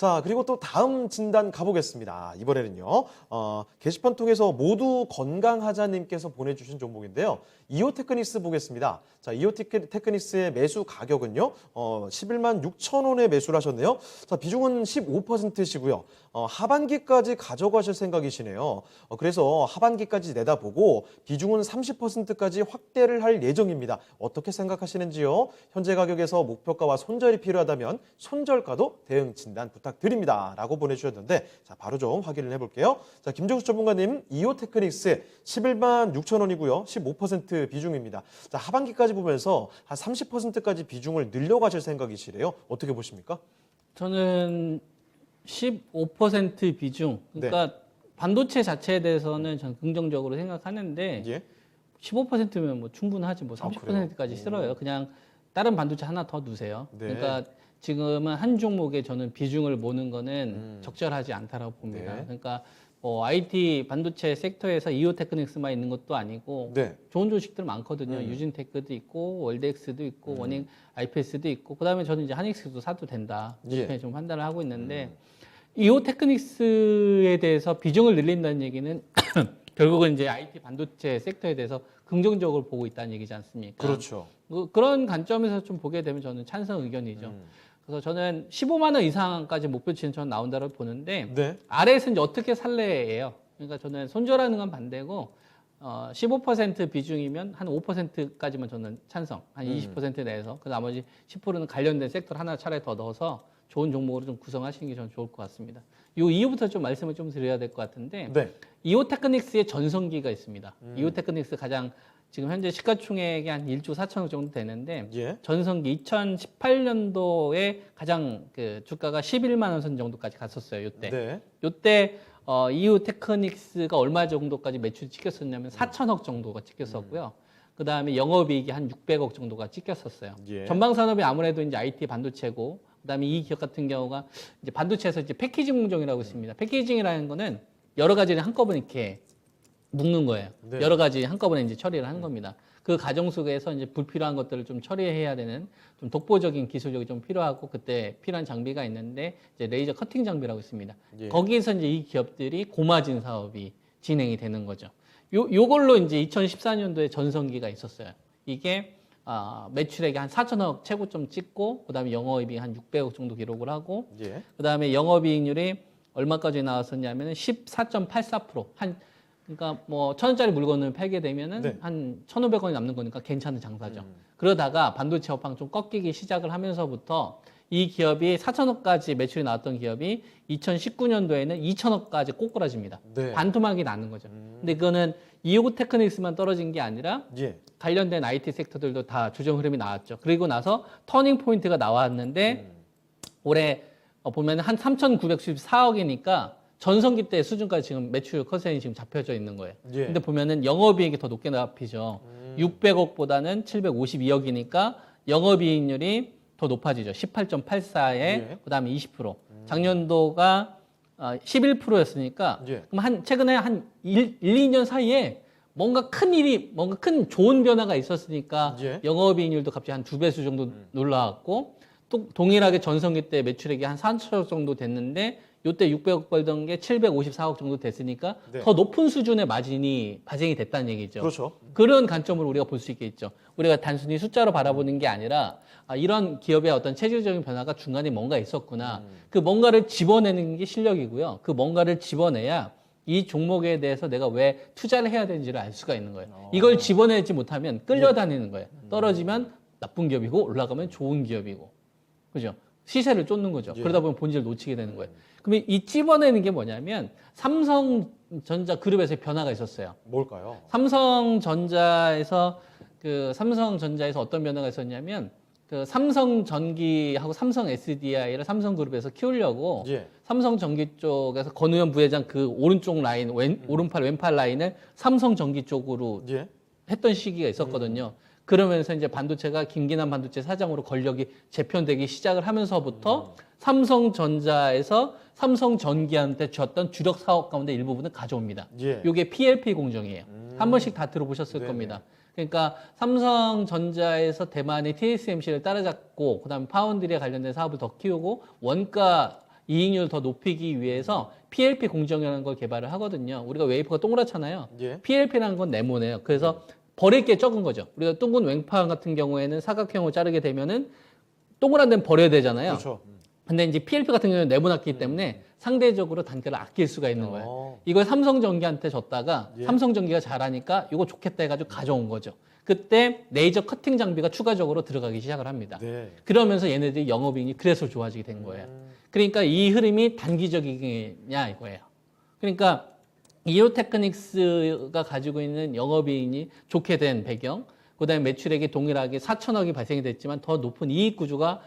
자, 그리고 또 다음 진단 가보겠습니다. 이번에는요, 게시판 통해서 모두 건강하자님께서 보내주신 종목인데요. 이오테크닉스 보겠습니다. 자, 이오테크닉스의 매수 가격은요, 11만 6천 원에 매수를 하셨네요. 자, 비중은 15%시고요. 하반기까지 가져가실 생각이시네요. 그래서 하반기까지 내다보고 비중은 30%까지 확대를 할 예정입니다. 어떻게 생각하시는지요? 현재 가격에서 목표가와 손절이 필요하다면 손절가도 대응 진단 부탁드립니다. 라고 보내주셨는데, 자, 바로 좀 확인을 해볼게요. 자, 김정수 전문가님, 이오테크닉스 11만 6천 원이고요. 15% 비중입니다. 자, 하반기까지 보면서 한 30%까지 비중을 늘려가실 생각이시래요. 어떻게 보십니까? 저는 15% 비중, 그러니까 반도체 자체에 대해서는 저는 긍정적으로 생각하는데 예. 15%면 뭐 충분하지 뭐 30%까지 싫어요. 그냥 다른 반도체 하나 더 두세요. 네. 그러니까 지금은 한 종목에 저는 비중을 모는 거는 적절하지 않다라고 봅니다. 네. 그러니까 뭐 IT 반도체 섹터에서 이오테크닉스만 있는 것도 아니고 네. 좋은 주식들 많거든요. 유진테크도 있고 월드엑스도 있고 원익 IPS도 있고 그다음에 저는 이제 한익스도 사도 된다 이렇게 예. 좀 판단을 하고 있는데 이오테크닉스에 대해서 비중을 늘린다는 얘기는 결국은 이제 IT 반도체 섹터에 대해서 긍정적으로 보고 있다는 얘기지 않습니까? 그렇죠. 그런 관점에서 좀 보게 되면 저는 찬성 의견이죠. 그래서 저는 15만 원 이상까지 목표치는 저는 나온다고 보는데 네. 아래에서 이제 어떻게 살래예요. 그러니까 저는 손절하는 건 반대고 15% 비중이면 한 5%까지만 저는 찬성. 한 20% 내에서 그 나머지 10%는 관련된 섹터 하나 차라리 더 넣어서 좋은 종목으로 좀 구성하시는 게 저는 좋을 것 같습니다. 요 이후부터 좀 말씀을 좀 드려야 될 것 같은데 네. 이오테크닉스의 전성기가 있습니다. 이오테크닉스 가장 지금 현재 시가총액이 한 1조 4천억 정도 되는데 예. 전성기 2018년도에 가장 그 주가가 11만 원 선 정도까지 갔었어요. 요때. 네. 요때 이오테크닉스가 얼마 정도까지 매출이 찍혔었냐면 4천억 정도가 찍혔었고요. 그 다음에 영업이익이 한 600억 정도가 찍혔었어요. 예. 전방 산업이 아무래도 이제 IT 반도체고, 그다음에 이 기업 같은 경우가 이제 반도체에서 이제 패키징 공정이라고 있습니다. 패키징이라는 거는 여러 가지를 한꺼번에 이렇게 묶는 거예요. 네. 여러 가지 한꺼번에 이제 처리를 하는 겁니다. 그 과정 속에서 이제 불필요한 것들을 좀 처리해야 되는 좀 독보적인 기술력이 좀 필요하고 그때 필요한 장비가 있는데 이제 레이저 커팅 장비라고 있습니다. 예. 거기에서 이제 이 기업들이 고마진 사업이 진행이 되는 거죠. 요걸로 이제 2014년도에 전성기가 있었어요. 이게 매출액이 한 4천억 최고점 찍고 그다음에 영업이익이 한 600억 정도 기록을 하고 예. 그다음에 영업이익률이 얼마까지 나왔었냐면은 14.84%. 그러니까 뭐 1,000원짜리 물건을 팔게 되면은 네. 한 1,500원이 남는 거니까 괜찮은 장사죠. 그러다가 반도체 업황 좀 꺾이기 시작을 하면서부터 이 기업이 4천억까지 매출이 나왔던 기업이 2019년도에는 2천억까지 꼬꾸라집니다. 네. 반토막이 나는 거죠. 근데 그거는 이오테크닉스만 떨어진 게 아니라 예. 관련된 IT 섹터들도 다 조정 흐름이 나왔죠. 그리고 나서 터닝 포인트가 나왔는데 올해 보면 한 3,914억이니까 전성기 때 수준까지 지금 매출 커센이 지금 잡혀져 있는 거예요. 예. 근데 보면은 영업이익이 더 높게 잡히죠. 600억보다는 750이억이니까 영업이익률이 더 높아지죠. 18.84에 예. 그다음에 20%. 작년도가 11%였으니까 예. 그럼 최근에 한 2년 사이에 뭔가 큰 좋은 변화가 있었으니까 예. 영업이익률도 갑자기 한 2배수 정도 올라왔고 또 동일하게 전성기 때 매출액이 한 4천억 정도 됐는데 요때 600억 벌던 게 754억 정도 됐으니까 네. 더 높은 수준의 마진이 발생이 됐다는 얘기죠. 그렇죠. 그런 관점으로 우리가 볼 수 있겠죠. 우리가 단순히 숫자로 바라보는 게 아니라 이런 기업의 어떤 체질적인 변화가 중간에 뭔가 있었구나. 그 뭔가를 집어내는 게 실력이고요. 그 뭔가를 집어내야 이 종목에 대해서 내가 왜 투자를 해야 되는지를 알 수가 있는 거예요. 이걸 집어내지 못하면 끌려다니는 거예요. 떨어지면 나쁜 기업이고 올라가면 좋은 기업이고. 그죠? 시세를 쫓는 거죠. 예. 그러다 보면 본질을 놓치게 되는 거예요. 그러면 이 집어내는 게 뭐냐면 삼성전자 그룹에서의 변화가 있었어요. 뭘까요? 삼성전자에서 어떤 변화가 있었냐면 그 삼성전기하고 삼성 SDI를 삼성그룹에서 키우려고 예. 삼성전기 쪽에서 권우현 부회장 그 오른쪽 라인, 오른팔 왼팔 라인을 삼성전기 쪽으로 예. 했던 시기가 있었거든요. 그러면서 이제 반도체가 김기남 반도체 사장으로 권력이 재편되기 시작을 하면서부터 삼성전자에서 삼성전기한테 줬던 주력 사업 가운데 일부분을 가져옵니다. 예. 이게 PLP 공정이에요. 한 번씩 다 들어보셨을 네네. 겁니다. 그러니까 삼성전자에서 대만의 TSMC를 따라잡고 그다음에 파운드리에 관련된 사업을 더 키우고 원가 이익률을 더 높이기 위해서 PLP 공정이라는 걸 개발을 하거든요. 우리가 웨이퍼가 동그랗잖아요. 예. PLP라는 건 네모네요. 그래서 버릴 게 적은 거죠. 우리가 둥근 웽판 같은 경우에는 사각형으로 자르게 되면은 동그란 데는 버려야 되잖아요. 그렇죠. 근데 이제 PLP 같은 경우는 네모났기 때문에 상대적으로 단가를 아낄 수가 있는 거예요. 어. 이걸 삼성전기한테 줬다가 예. 삼성전기가 잘하니까 이거 좋겠다 해가지고 가져온 거죠. 그때 레이저 커팅 장비가 추가적으로 들어가기 시작을 합니다. 네. 그러면서 얘네들이 영업이익이 그래서 좋아지게 된 거예요. 그러니까 이 흐름이 단기적이냐 이거예요. 그러니까 이오테크닉스가 가지고 있는 영업이익이 좋게 된 배경, 그다음에 매출액이 동일하게 4천억이 발생이 됐지만 더 높은 이익 구조가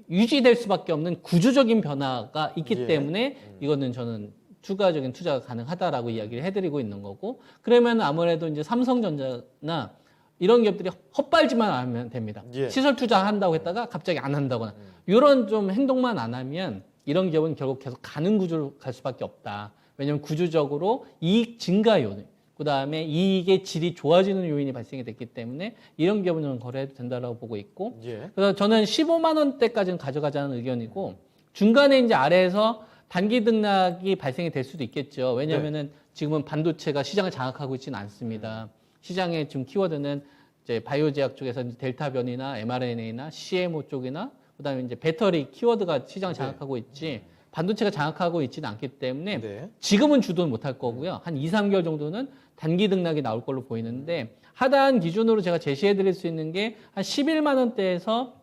유지될 수밖에 없는 구조적인 변화가 있기 예. 때문에 이거는 저는 추가적인 투자가 가능하다라고 이야기를 해드리고 있는 거고, 그러면 아무래도 이제 삼성전자나 이런 기업들이 헛발질만 안 하면 됩니다. 예. 시설 투자한다고 했다가 갑자기 안 한다거나 이런 좀 행동만 안 하면 이런 기업은 결국 계속 가는 구조로 갈 수밖에 없다. 왜냐하면 구조적으로 이익 증가 요인, 그 다음에 이익의 질이 좋아지는 요인이 발생이 됐기 때문에 이런 기업은 저는 거래해도 된다라고 보고 있고, 예. 그래서 저는 15만 원대까지는 가져가자는 의견이고, 중간에 이제 아래에서 단기 등락이 발생이 될 수도 있겠죠. 왜냐하면은 지금은 반도체가 시장을 장악하고 있지는 않습니다. 시장의 지금 키워드는 이제 바이오 제약 쪽에서 이제 델타 변이나 mRNA나 CMO 쪽이나 그다음에 이제 배터리 키워드가 시장을 장악하고 있지 반도체가 장악하고 있지는 않기 때문에 네. 지금은 주도는 못할 거고요. 한 2, 3개월 정도는 단기 등락이 나올 걸로 보이는데, 하단 기준으로 제가 제시해 드릴 수 있는 게 한 11만 원대에서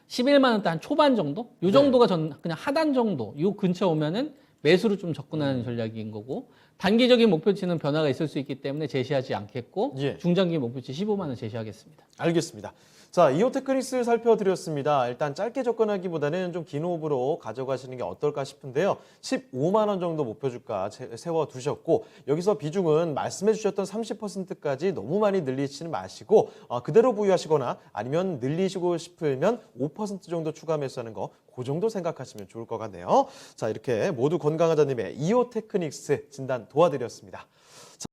11만 원대 한 초반 정도? 요 정도가 전 그냥 하단 정도, 요 근처 오면은 매수로 좀 접근하는 전략인 거고, 단기적인 목표치는 변화가 있을 수 있기 때문에 제시하지 않겠고, 예. 중장기 목표치 15만 원 제시하겠습니다. 알겠습니다. 자, 이오테크닉스 살펴드렸습니다. 일단 짧게 접근하기보다는 좀 긴 호흡으로 가져가시는 게 어떨까 싶은데요. 15만 원 정도 목표 주가 세워두셨고, 여기서 비중은 말씀해 주셨던 30%까지 너무 많이 늘리지는 마시고 그대로 보유하시거나 아니면 늘리시고 싶으면 5% 정도 추가 매수하는 거, 그 정도 생각하시면 좋을 것 같네요. 자, 이렇게 모두 건강하자님의 이오테크닉스 진단 도와드렸습니다.